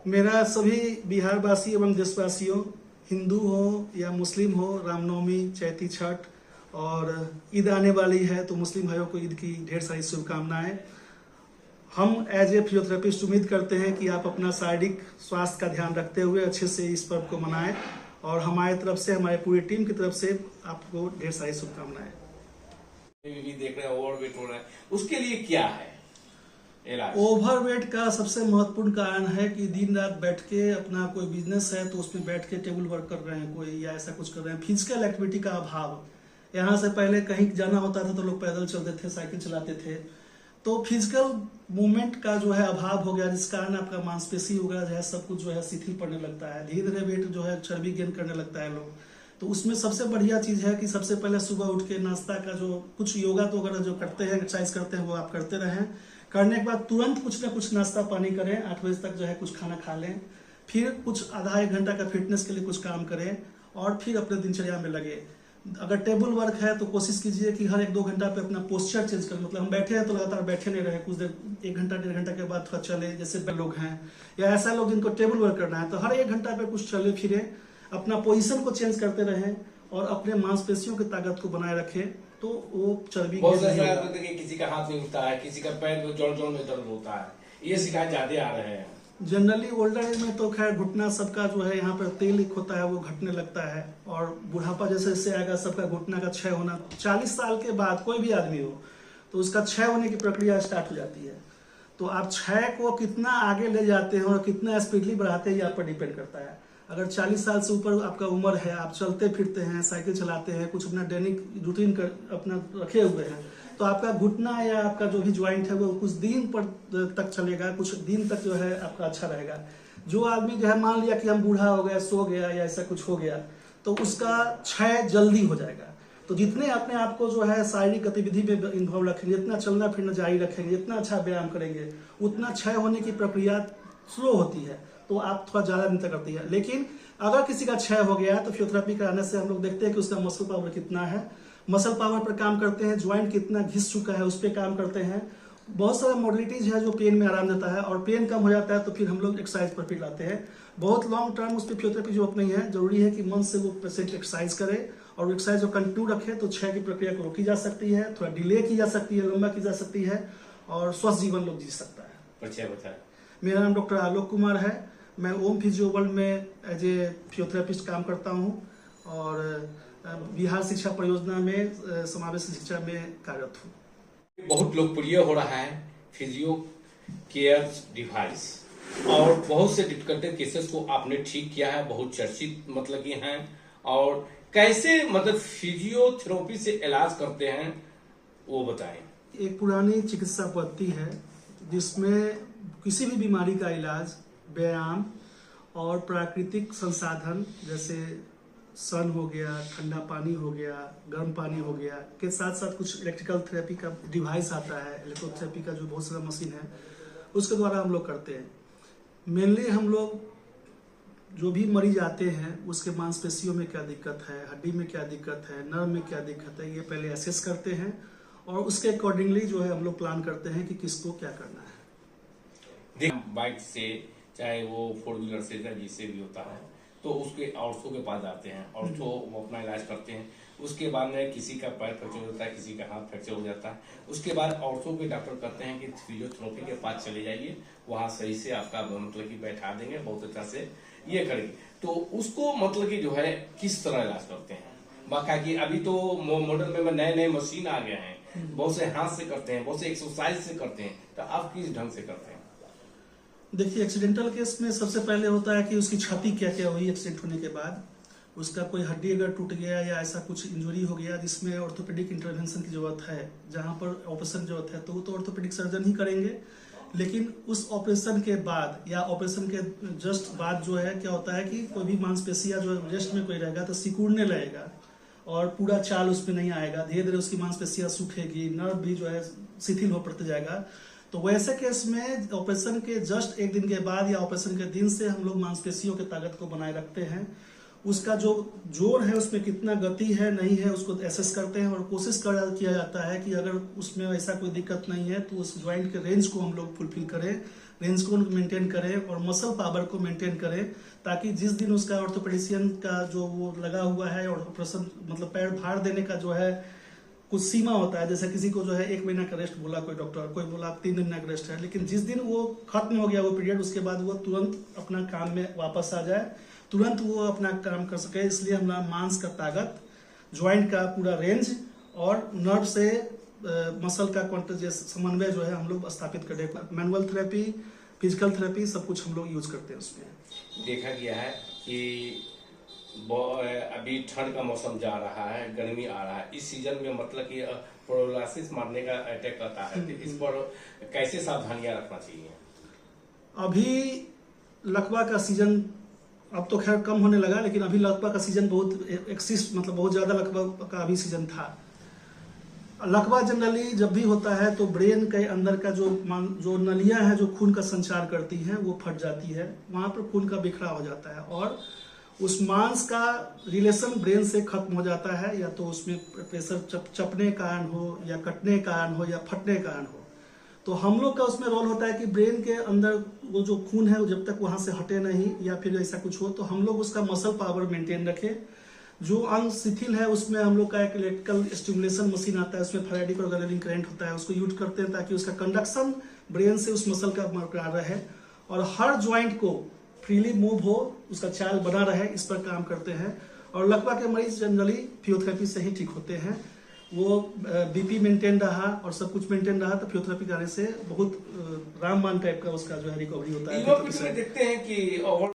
मेरा सभी बिहार वासी एवं देशवासियों, हिंदू हो या मुस्लिम हो, रामनवमी, चैती छठ और ईद आने वाली है, तो मुस्लिम भाइयों को ईद की ढेर सारी शुभकामनाएं। हम एज ए फिजियोथेरेपिस्ट उम्मीद करते हैं कि आप अपना शारीरिक स्वास्थ्य का ध्यान रखते हुए अच्छे से इस पर्व को मनाएं, और हमारी तरफ से, हमारे पूरी टीम की तरफ से आपको ढेर सारी शुभकामनाएं। भी देख रहे हैं ओवरवेट हो रहा है, उसके लिए क्या है इलाज? ओवरवेट का सबसे महत्वपूर्ण कारण है कि दिन रात बैठ के अपना कोई बिजनेस है तो उसमें बैठ के टेबल वर्क कर रहे हैं कोई, या ऐसा कुछ कर रहे हैं। फिजिकल एक्टिविटी का अभाव। यहाँ से पहले कहीं जाना होता था तो लोग पैदल चलते थे, साइकिल चलाते थे, तो फिजिकल मूवमेंट का जो है अभाव हो गया, जिस कारण आपका मांसपेशी वगैरह जो है सब कुछ जो है शिथिल पड़ने लगता है। धीरे धीरे वेट जो है चर्बी गेन करने लगता है लोग। तो उसमें सबसे बढ़िया चीज है कि सबसे पहले सुबह उठ के नाश्ता का जो कुछ योगा तो वगैरह जो करते हैं, एक्सरसाइज करते हैं, वो आप करते रहें। करने के बाद तुरंत कुछ ना कुछ नाश्ता पानी करें, 8 बजे तक जो है कुछ खाना खा लें, फिर कुछ आधा एक घंटा का फिटनेस के लिए कुछ काम करें, और फिर अपने दिनचर्या में लगे। अगर टेबल वर्क है तो कोशिश कीजिए कि हर 1-2 घंटा पे अपना पोस्चर चेंज करें। मतलब हम बैठे हैं तो लगातार बैठे नहीं रहे, कुछ देर 1 घंटा 1.5 घंटा के बाद थोड़ा चले, जैसे लोग हैं या ऐसा लोग जिनको टेबल वर्क करना है तो हर 1 घंटा पे कुछ चले फिरे, अपना पोजीशन को चेंज करते रहें और अपने मांसपेशियों की ताकत को बनाए रखें, तो वो चर्बी किसी का हाथ नहीं उठता है, किसी का पैर में जोड़ में दर्द होता है, ये शिकायत ज्यादा आ रहे हैं। जनरली ओल्डर एज में तो खैर घुटना सबका जो है यहाँ पर तेल लीक होता है वो घटने लगता है, और बुढ़ापा जैसे जैसे आएगा सबका घुटना का क्षय होना 40 साल के बाद कोई भी आदमी हो तो उसका क्षय होने की प्रक्रिया स्टार्ट हो जाती है। तो आप क्षय को कितना आगे ले जाते हैं और कितना स्पीडली बढ़ाते हैं ये आप पर डिपेंड करता है। अगर 40 साल से ऊपर आपका उम्र है, आप चलते फिरते हैं, साइकिल चलाते हैं, कुछ अपना दैनिक रूटीन अपना रखे हुए हैं, तो आपका घुटना या आपका जो भी ज्वाइंट है वो कुछ दिन पर तक चलेगा, कुछ दिन तक जो है आपका अच्छा रहेगा। जो आदमी जो है मान लिया कि हम बूढ़ा हो गया, सो गया या ऐसा कुछ हो गया, तो उसका क्षय जल्दी हो जाएगा। तो जितने अपने आप को जो है शारीरिक गतिविधि में इन्वॉल्व रखेंगे, जितना चलना फिरना जारी रखेंगे, जितना अच्छा व्यायाम करेंगे, उतना क्षय होने की प्रक्रिया स्लो होती है, तो आप थोड़ा ज्यादा दिन तक करती है। लेकिन अगर किसी का क्षय हो गया तो फिजियोथेरेपी कराने से हम लोग देखते हैं कि उसका मसल पावर कितना है, मसल पावर पर काम करते हैं, ज्वाइंट कितना घिस चुका है उस पर काम करते हैं। बहुत सारा मॉडलिटीज है जो पेन में आराम देता है, और पेन कम हो जाता है तो फिर हम लोग एक्सरसाइज पर फिर लाते हैं। बहुत लॉन्ग टर्म उस पर फिजियोथेरेपी जरूरत नहीं है, जरूरी है कि मन से वो पेशेंट एक्सरसाइज करे और एक्सरसाइज को कंटिन्यू रखे, तो क्षय की प्रक्रिया को रोकी जा सकती है, थोड़ा डिले की जा सकती है, लंबा की जा सकती है, और स्वस्थ जीवन लोग जी सकता है। मेरा नाम डॉक्टर आलोक कुमार है। मैं ओम फिजियो वर्ल्ड में एज ए फिजियोथेरेपिस्ट काम करता हूं, और बिहार शिक्षा परियोजना में समावेश शिक्षा में कार्यरत हूँ। बहुत लोकप्रिय हो रहा है फिजियो केयर डिवाइस, और बहुत से डिफिकल्ट केसेस को आपने ठीक किया है, बहुत चर्चित मतलब ये हैं। और कैसे मतलब फिजियोथेरेपी से इलाज करते हैं वो बताएं। एक पुरानी चिकित्सा पद्धति है जिसमें किसी भी बीमारी का इलाज व्यायाम और प्राकृतिक संसाधन जैसे सन हो गया, ठंडा पानी हो गया, गर्म पानी हो गया, के साथ साथ कुछ इलेक्ट्रिकल थेरेपी का डिवाइस आता है, इलेक्ट्रोथेरेपी का जो बहुत सारा मशीन है, उसके द्वारा हम लोग करते हैं। मेनली हम लोग जो भी मरीज आते हैं उसके मांसपेशियों में क्या दिक्कत है, हड्डी में क्या दिक्कत है, नर्व में क्या दिक्कत है, ये पहले असेस करते हैं, और उसके अकॉर्डिंगली जो है हम लोग प्लान करते हैं कि किसको क्या करना है। बाइक से चाहे वो 4 व्हीलर से या जिससे भी होता है, तो उसके ऑर्थो के पास जाते हैं, ऑर्थो वो अपना इलाज करते हैं। उसके बाद में किसी का पैर फ्रैक्चर हो जाता है, किसी का हाथ फ्रैक्चर हो जाता है, उसके बाद ऑर्थो के डॉक्टर कहते हैं कि फिजियोथेरेपी के पास चले जाइए, वहां सही से आपका मतलब कि बैठा देंगे, बहुत अच्छा से ये करेंगे। तो उसको मतलब कि जो है किस तरह इलाज करते हैं? बाकी अभी तो मॉडल में नए नए मशीन आ गए हैं, बहुत से हाथ से करते हैं, बहुत से एक्सरसाइज से करते हैं, तो आप किस ढंग से करते हैं? देखिए, एक्सीडेंटल केस में सबसे पहले होता है कि उसकी क्षति क्या क्या हुई एक्सीडेंट होने के बाद। उसका कोई हड्डी अगर टूट गया या ऐसा कुछ इंजरी हो गया जिसमें ऑर्थोपेडिक इंटरवेंशन की जरूरत है, जहां पर ऑपरेशन की जरूरत है, तो वो तो ऑर्थोपेडिक सर्जन ही करेंगे। लेकिन उस ऑपरेशन के बाद या ऑपरेशन के जस्ट बाद जो है क्या होता है कि कोई भी मांसपेशियां जो रेस्ट में कोई रहेगा तो सिकुड़ने लगेगा और पूरा चाल उसमें नहीं आएगा, धीरे धीरे उसकी मांसपेशियां सूखेगी, नर्व भी जो है शिथिल हो पड़ते जाएगा। तो वैसे केस में ऑपरेशन के जस्ट 1 दिन के बाद या ऑपरेशन के दिन से हम लोग मांसपेशियों की ताकत को बनाए रखते हैं। उसका जो जोर है उसमें कितना गति है नहीं है उसको एसेस करते हैं और कोशिश किया जाता है कि अगर उसमें ऐसा कोई दिक्कत नहीं है तो उस ज्वाइंट के रेंज को हम लोग फुलफिल करें, रेंज को मेंटेन करें और मसल पावर को मेंटेन करें, ताकि जिस दिन उसका ऑर्थोपेडिशियन का जो वो लगा हुआ है और ऑपरेशन मतलब पैर भार देने का जो है कुछ सीमा होता है, जैसे किसी को जो है 1 महीना का रेस्ट बोला कोई डॉक्टर, कोई बोला 3 महीना का रेस्ट है, लेकिन जिस दिन वो खत्म हो गया वो पीरियड उसके बाद वो तुरंत अपना काम में वापस आ जाए, तुरंत वो अपना काम कर सके। इसलिए हमारा मांस का ताकत, ज्वाइंट का पूरा रेंज और नर्व से मसल का समन्वय जो है हम लोग स्थापित करें। मैनुअल थेरेपी, फिजिकल थेरेपी सब कुछ हम लोग यूज करते हैं उसमें। देखा गया है कि अभी ठंड का मौसम जा रहा है, गर्मी आ रहा है, इस सीजन में मतलब कि पोरोलासिस मारने का अटैक करता है, तो इस पर कैसे सावधानियां रखना चाहिए? अभी लकवा का सीजन अब तो खैर कम होने लगा, लेकिन अभी लकवा का सीजन बहुत एक्सिस्ट मतलब बहुत ज्यादा लकवा का अभी सीजन था। लकवा जनरली जब भी होता है तो ब्रेन के अंदर का जो नलियां हैं जो खून का संचार करती हैं वो फट जाती है, वहां पर खून का बिखरा हो जाता है और उस मांस का रिलेशन ब्रेन से खत्म हो जाता है, या तो उसमें प्रेशर चपने का कारण हो या कटने का कारण हो या फटने का कारण हो। तो हम लोग का उसमें रोल होता है कि ब्रेन के अंदर वो जो खून है वो जब तक वहां से हटे नहीं या फिर ऐसा कुछ हो तो हम लोग उसका मसल पावर मेंटेन रखें। जो अंग शिथिल है उसमें हम लोग का एक इलेक्ट्रिकल स्टिमुलेशन मशीन आता है, उसमें फेराइटिक और गैलेरिन करंट होता है, उसको यूज करते हैं ताकि उसका कंडक्शन ब्रेन से उस मसल का बरकरार रहे और हर ज्वाइंट को फ्रीली मूव हो, उसका चाल बना रहे, इस पर काम करते हैं। और लकवा के मरीज जनरली फिजियोथेरेपी से ही ठीक होते हैं। वो बीपी मेंटेन रहा और सब कुछ मेंटेन रहा तो फिजियोथेरेपी करने से बहुत रामबाण टाइप का उसका जो है रिकवरी होता है। देखते हैं कि